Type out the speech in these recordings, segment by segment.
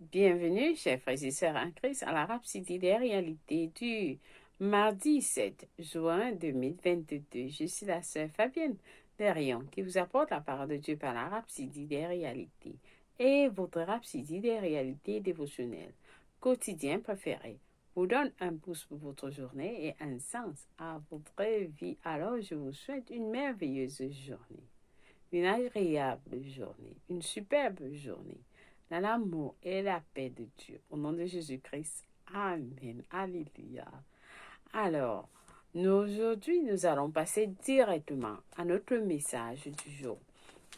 Bienvenue, chers frères et sœurs en Christ, à la Rhapsodie des réalités du mardi 7 juin 2022. Je suis la sœur Fabienne Derion qui vous apporte la parole de Dieu par la Rhapsodie des réalités et votre Rhapsodie des réalités dévotionnelles quotidien préféré vous donne un pouce pour votre journée et un sens à votre vie. Alors, je vous souhaite une merveilleuse journée, une agréable journée, une superbe journée dans l'amour et la paix de Dieu. Au nom de Jésus-Christ. Amen. Alléluia. Alors, aujourd'hui, nous allons passer directement à notre message du jour.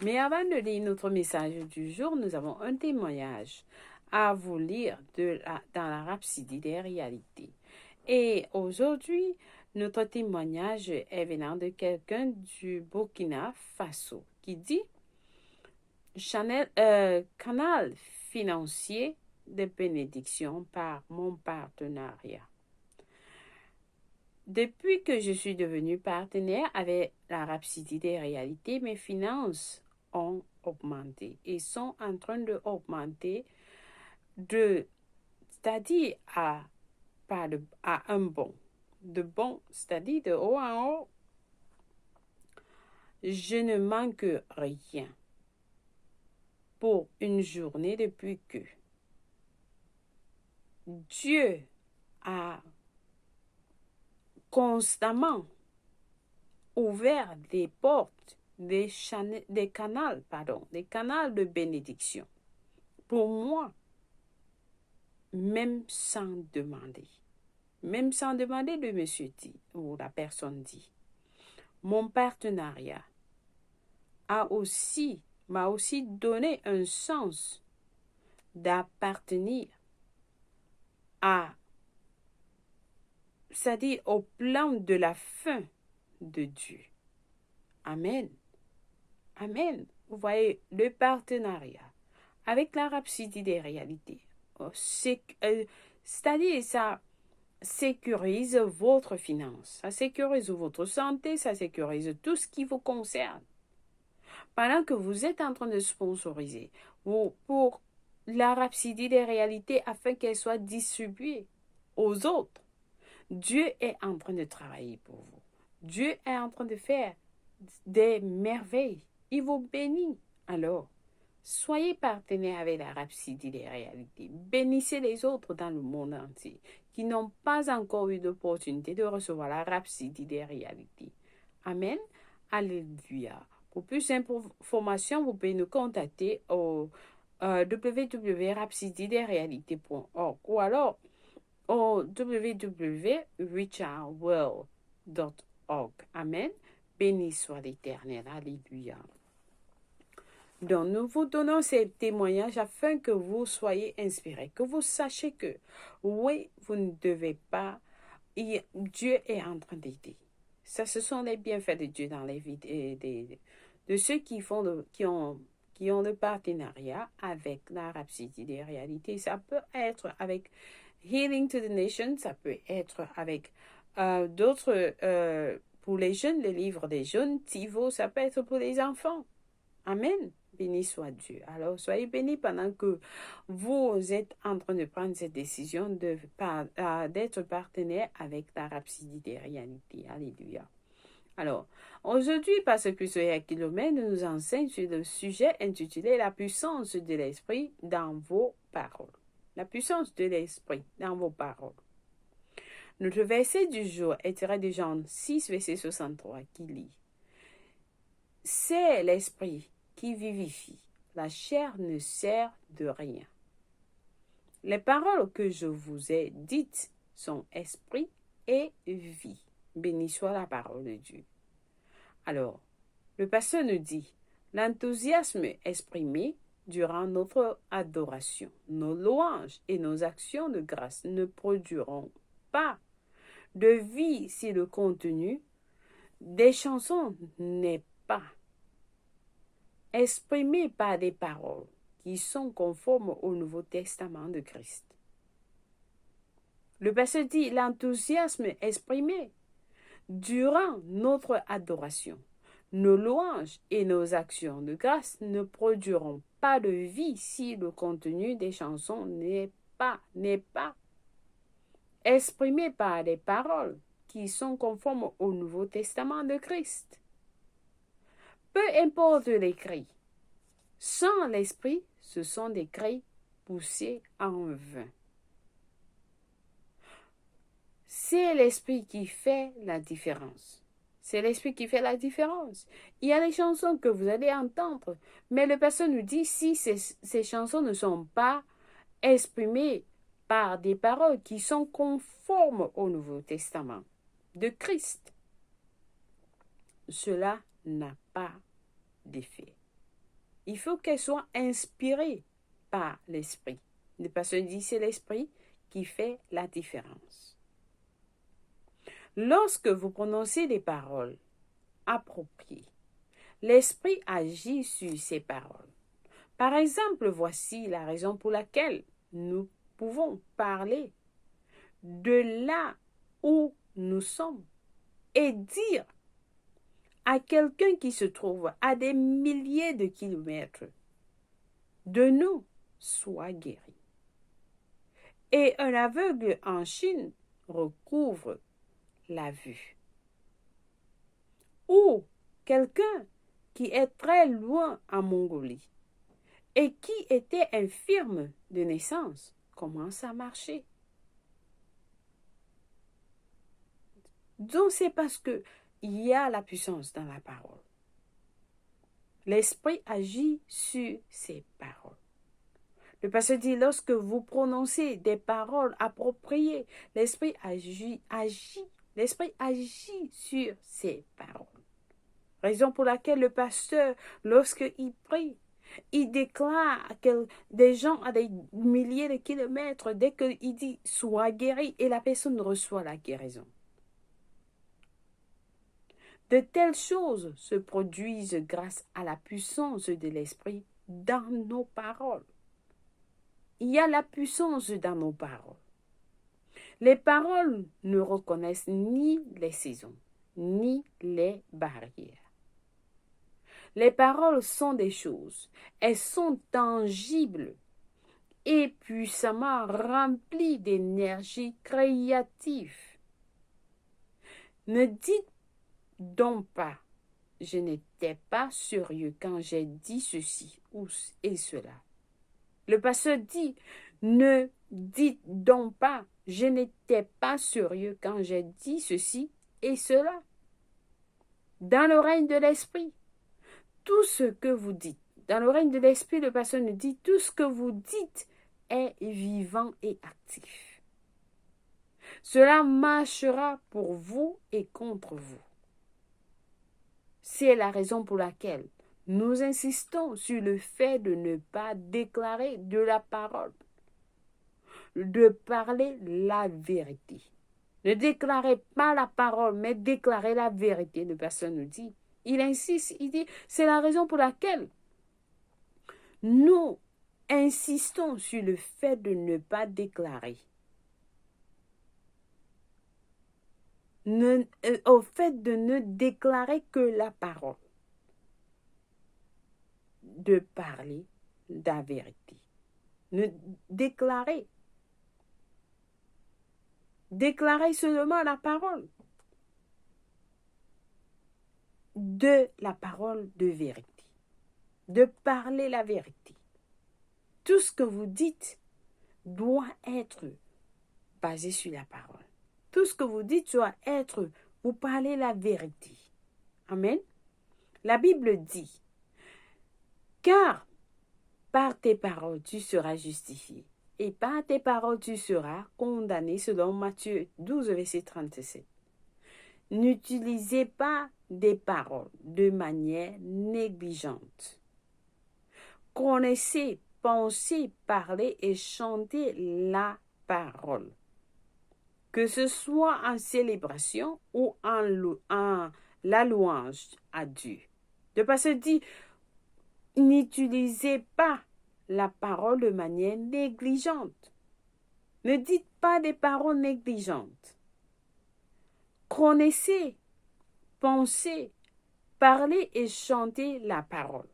Mais avant de lire notre message du jour, nous avons un témoignage à vous lire dans la Rhapsodie des réalités. Et aujourd'hui, notre témoignage est venant de quelqu'un du Burkina Faso qui dit canal financier de bénédiction par mon partenariat. Depuis que je suis devenue partenaire avec la Rhapsodie des réalités, mes finances ont augmenté et sont en train d'augmenter c'est-à-dire à un bond. De bon, c'est-à-dire de haut en haut, je ne manque rien pour une journée depuis que Dieu a constamment ouvert des portes, des canaux de bénédiction pour moi, même sans demander. Même sans demander, le monsieur dit, ou la personne dit. Mon partenariat m'a aussi donné un sens d'appartenir c'est-à-dire au plan de la fin de Dieu. Amen. Amen. Vous voyez, le partenariat avec la Rhapsodie des réalités, c'est-à-dire ça sécurise votre finance, ça sécurise votre santé, ça sécurise tout ce qui vous concerne. Pendant que vous êtes en train de sponsoriser pour la Rhapsodie des réalités afin qu'elle soit distribuée aux autres, Dieu est en train de travailler pour vous. Dieu est en train de faire des merveilles. Il vous bénit. Alors, soyez partenaires avec la Rhapsodie des réalités. Bénissez les autres dans le monde entier qui n'ont pas encore eu l'opportunité de recevoir la Rhapsodie des réalités. Amen. Alléluia. Pour plus d'informations, vous pouvez nous contacter au www.rhapsodiedesrealités.org ou alors au www.richardworld.org. Amen. Béni soit l'Éternel. Alléluia. Donc, nous vous donnons ces témoignages afin que vous soyez inspirés, que vous sachiez que, oui, vous ne devez pas, Dieu est en train d'aider. Ça, ce sont les bienfaits de Dieu dans les vies de ceux qui ont le partenariat avec la Rhapsodie des réalités. Ça peut être avec Healing to the Nation, ça peut être avec d'autres, pour les jeunes, le livre des jeunes, Tivo, ça peut être pour les enfants. Amen. Béni soit Dieu. Alors, soyez bénis pendant que vous êtes en train de prendre cette décision d'être partenaire avec la Rhapsodie des réalités. Alléluia. Alors, aujourd'hui, Pasteur Christopher Kilomène nous enseigne sur le sujet intitulé La puissance de l'esprit dans vos paroles. La puissance de l'esprit dans vos paroles. Notre verset du jour est tiré de Jean 6, verset 63, qui lit: C'est l'esprit qui vivifie, la chair ne sert de rien. Les paroles que je vous ai dites sont esprit et vie. Béni soit la parole de Dieu. Alors, le pasteur nous dit, l'enthousiasme exprimé durant notre adoration, nos louanges et nos actions de grâce ne produiront pas de vie si le contenu des chansons n'est pas exprimé par des paroles qui sont conformes au Nouveau Testament de Christ. Le pasteur dit l'enthousiasme exprimé durant notre adoration, nos louanges et nos actions de grâce ne produiront pas de vie si le contenu des chansons n'est pas exprimé par des paroles qui sont conformes au Nouveau Testament de Christ. Peu importe les cris, sans l'esprit, ce sont des cris poussés en vain. C'est l'esprit qui fait la différence. C'est l'esprit qui fait la différence. Il y a des chansons que vous allez entendre, mais le pasteur nous dit si ces chansons ne sont pas exprimées par des paroles qui sont conformes au Nouveau Testament de Christ, cela n'a pas d'effet. Il faut qu'elle soit inspirée par l'esprit. Le pasteur dit c'est l'esprit qui fait la différence. Lorsque vous prononcez des paroles appropriées, l'esprit agit sur ces paroles. Par exemple, voici la raison pour laquelle nous pouvons parler de là où nous sommes et dire à quelqu'un qui se trouve à des milliers de kilomètres de nous, sois guéri. Et un aveugle en Chine recouvre la vue. Ou quelqu'un qui est très loin en Mongolie et qui était infirme de naissance commence à marcher. Donc c'est parce que il y a la puissance dans la parole. L'esprit agit sur ces paroles. Le pasteur dit, lorsque vous prononcez des paroles appropriées, l'esprit agit sur ces paroles. Raison pour laquelle le pasteur, lorsqu'il prie, il déclare que des gens à des milliers de kilomètres, dès qu'il dit « sois guéri » et la personne reçoit la guérison. De telles choses se produisent grâce à la puissance de l'esprit dans nos paroles. Il y a la puissance dans nos paroles. Les paroles ne reconnaissent ni les saisons, ni les barrières. Les paroles sont des choses. Elles sont tangibles et puissamment remplies d'énergie créative. Ne dites donc pas, je n'étais pas sérieux quand j'ai dit ceci et cela. Le pasteur dit, ne dites donc pas, je n'étais pas sérieux quand j'ai dit ceci et cela. Dans le règne de l'esprit, tout ce que vous dites, dans le règne de l'esprit, le pasteur nous dit, tout ce que vous dites est vivant et actif. Cela marchera pour vous et contre vous. C'est la raison pour laquelle nous insistons sur le fait de ne pas déclarer de la parole, de parler la vérité. Ne déclarez pas la parole, mais déclarez la vérité, le pasteur nous dit. Il insiste, il dit, c'est la raison pour laquelle nous insistons sur le fait de ne pas déclarer. Au fait de ne déclarer que la parole. De parler la vérité. Ne déclarer. Déclarer seulement la parole. De la parole de vérité. De parler la vérité. Tout ce que vous dites doit être basé sur la parole. Tout ce que vous dites doit être, vous parlez la vérité. Amen. La Bible dit, car par tes paroles tu seras justifié et par tes paroles tu seras condamné selon Matthieu 12, verset 37. N'utilisez pas des paroles de manière négligente. Connaissez, pensez, parlez et chantez la parole. Que ce soit en célébration ou en la louange à Dieu. Le pasteur dit, n'utilisez pas la parole de manière négligente. Ne dites pas des paroles négligentes. Connaissez, pensez, parler et chanter la parole,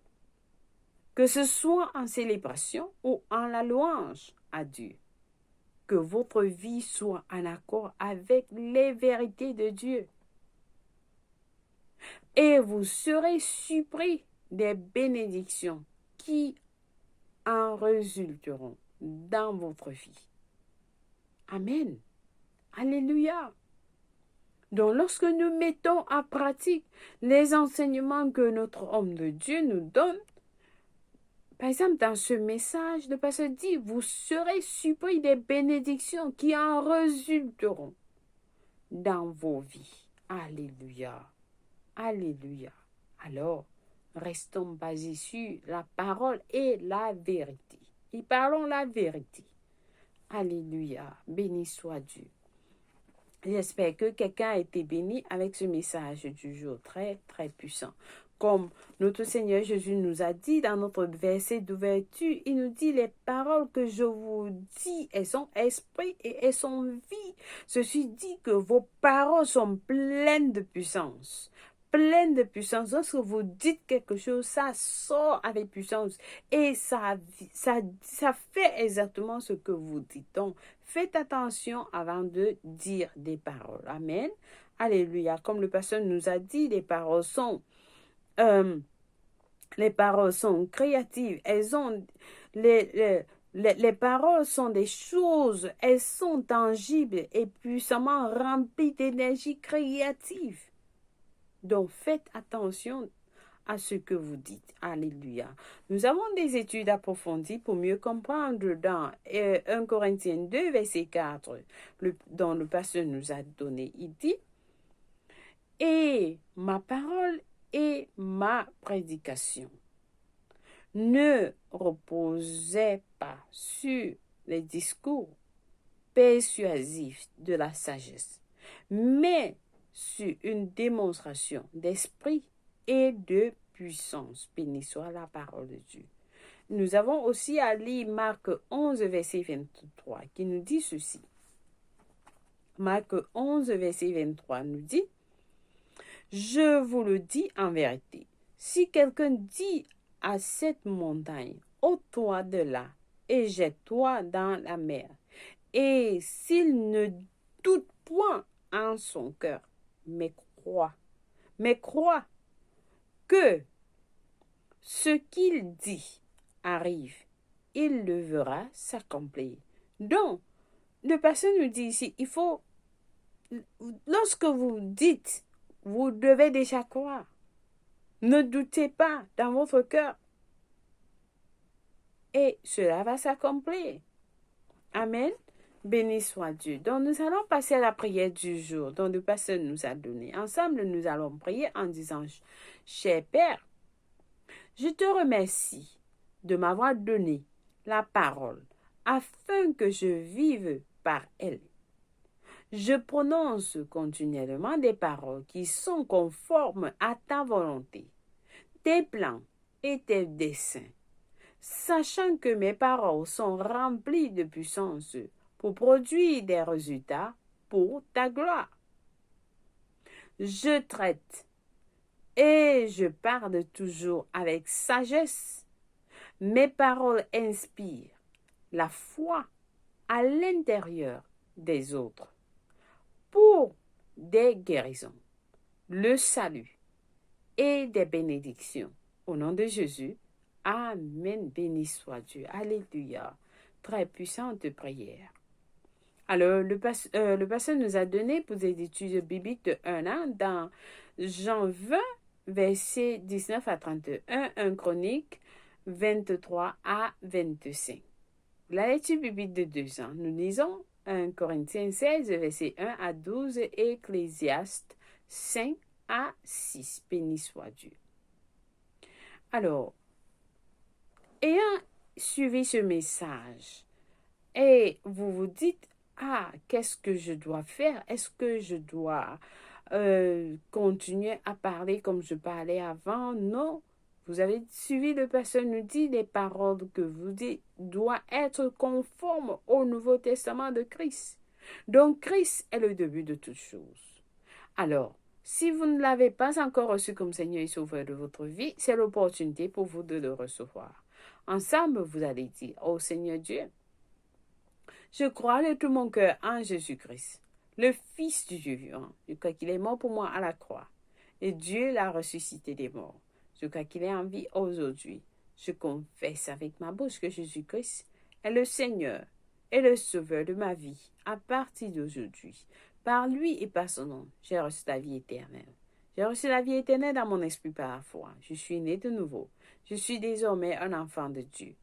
que ce soit en célébration ou en la louange à Dieu. Que votre vie soit en accord avec les vérités de Dieu. Et vous serez surpris des bénédictions qui en résulteront dans votre vie. Amen. Alléluia. Donc, lorsque nous mettons en pratique les enseignements que notre homme de Dieu nous donne, par exemple, dans ce message, le pasteur dit, vous serez surpris des bénédictions qui en résulteront dans vos vies. Alléluia. Alléluia. Alors, restons basés sur la parole et la vérité. Et parlons la vérité. Alléluia. Béni soit Dieu. J'espère que quelqu'un a été béni avec ce message du jour très, très puissant. Comme notre Seigneur Jésus nous a dit dans notre verset d'ouverture, il nous dit les paroles que je vous dis, elles sont esprit et elles sont vie. Ceci dit que vos paroles sont pleines de puissance. Pleines de puissance. Lorsque vous dites quelque chose, ça sort avec puissance et ça fait exactement ce que vous dites. Donc, faites attention avant de dire des paroles. Amen. Alléluia. Comme le pasteur nous a dit, les paroles sont créatives. Elles ont les paroles sont des choses. Elles sont tangibles et puissamment remplies d'énergie créative. Donc, faites attention à ce que vous dites. Alléluia. Nous avons des études approfondies pour mieux comprendre dans 1 Corinthiens 2, verset 4, dont le pasteur nous a donné. Il dit, « Et ma parole et ma prédication ne reposaient pas sur les discours persuasifs de la sagesse, mais sur une démonstration d'esprit et de puissance. » Béni soit la parole de Dieu. Nous avons aussi à lire Marc 11, verset 23, qui nous dit ceci. Marc 11, verset 23 nous dit, « Je vous le dis en vérité, si quelqu'un dit à cette montagne, ôte-toi de là et jette-toi dans la mer, et s'il ne doute point en son cœur, mais croit que ce qu'il dit arrive, il le verra s'accomplir. » Donc, le pasteur nous dit ici, il faut, lorsque vous dites, vous devez déjà croire. Ne doutez pas dans votre cœur. Et cela va s'accomplir. Amen. Béni soit Dieu. Donc, nous allons passer à la prière du jour dont le pasteur nous a donné. Ensemble, nous allons prier en disant, « Cher Père, je te remercie de m'avoir donné la parole afin que je vive par elle. Je prononce continuellement des paroles qui sont conformes à ta volonté, tes plans et tes desseins, sachant que mes paroles sont remplies de puissance pour produire des résultats pour ta gloire. Je traite et je parle toujours avec sagesse. Mes paroles inspirent la foi à l'intérieur des autres pour des guérisons, le salut et des bénédictions. Au nom de Jésus, Amen. Béni soit Dieu. Alléluia. Très puissante prière. Alors, le pasteur nous a donné pour des études bibliques de 1 an dans Jean 20, versets 19 à 31, 1 Chronique 23 à 25. La lecture biblique de 2 ans. Nous lisons 1 Corinthiens 16, versets 1 à 12 et Ecclésiaste 5 à 6. Béni soit Dieu. Alors, ayant suivi ce message, et vous vous dites, ah, qu'est-ce que je dois faire? Est-ce que je dois continuer à parler comme je parlais avant? Non. Vous avez suivi, le pasteur nous dit, les paroles que vous dites doivent être conformes au Nouveau Testament de Christ. Donc, Christ est le début de toutes choses. Alors, Si vous ne l'avez pas encore reçu comme Seigneur et Sauveur de votre vie, c'est l'opportunité pour vous de le recevoir. Ensemble, vous allez dire, ô Seigneur Dieu, je crois de tout mon cœur en Jésus-Christ, le Fils du Dieu vivant. Je crois qu'il est mort pour moi à la croix. Et Dieu l'a ressuscité des morts. Je crois qu'il est en vie aujourd'hui. Je confesse avec ma bouche que Jésus-Christ est le Seigneur et le Sauveur de ma vie à partir d'aujourd'hui. Par lui et par son nom, j'ai reçu la vie éternelle. J'ai reçu la vie éternelle dans mon esprit par la foi. Je suis né de nouveau. Je suis désormais un enfant de Dieu.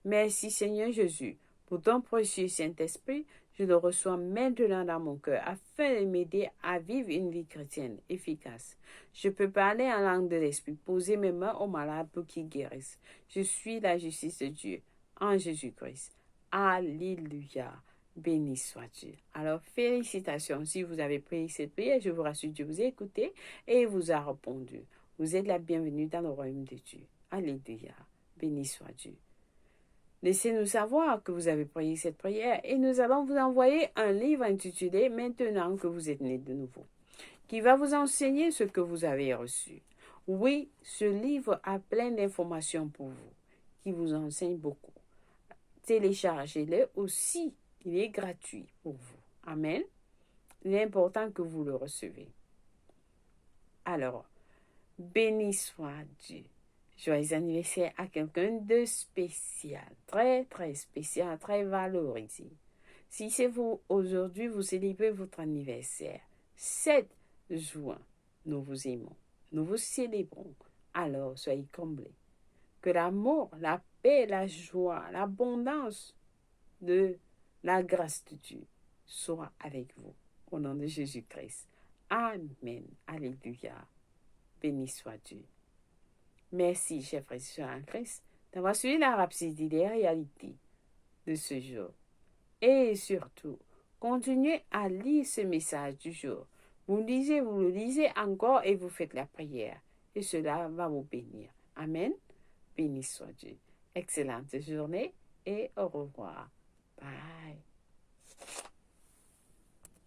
Merci Seigneur Jésus pour ton précieux Saint-Esprit. Je le reçois maintenant dans mon cœur afin de m'aider à vivre une vie chrétienne efficace. Je peux parler en langue de l'Esprit, poser mes mains aux malades pour qu'ils guérissent. Je suis la justice de Dieu en Jésus-Christ. Alléluia. Béni soit Dieu. Alors, félicitations. Si vous avez prié cette prière, je vous rassure, Dieu vous a écouté et vous a répondu. Vous êtes la bienvenue dans le royaume de Dieu. Alléluia. Béni soit Dieu. Laissez-nous savoir que vous avez prié cette prière et nous allons vous envoyer un livre intitulé Maintenant que vous êtes né de nouveau, qui va vous enseigner ce que vous avez reçu. Oui, ce livre a plein d'informations pour vous, qui vous enseigne beaucoup. Téléchargez-le aussi, il est gratuit pour vous. Amen. Il est important que vous le recevez. Alors, béni soit Dieu. Joyeux anniversaire à quelqu'un de spécial, très très spécial, très valorisé. Si c'est vous, aujourd'hui, vous célébrez votre anniversaire, 7 juin, nous vous aimons, nous vous célébrons. Alors, soyez comblés. Que l'amour, la paix, la joie, l'abondance de la grâce de Dieu soit avec vous. Au nom de Jésus-Christ. Amen. Alléluia. Béni soit Dieu. Merci, chers frères et sœurs en Christ, d'avoir suivi la rhapsodie des réalités de ce jour. Et surtout, continuez à lire ce message du jour. Vous le lisez encore et vous faites la prière. Et cela va vous bénir. Amen. Béni soit Dieu. Excellente journée et au revoir. Bye.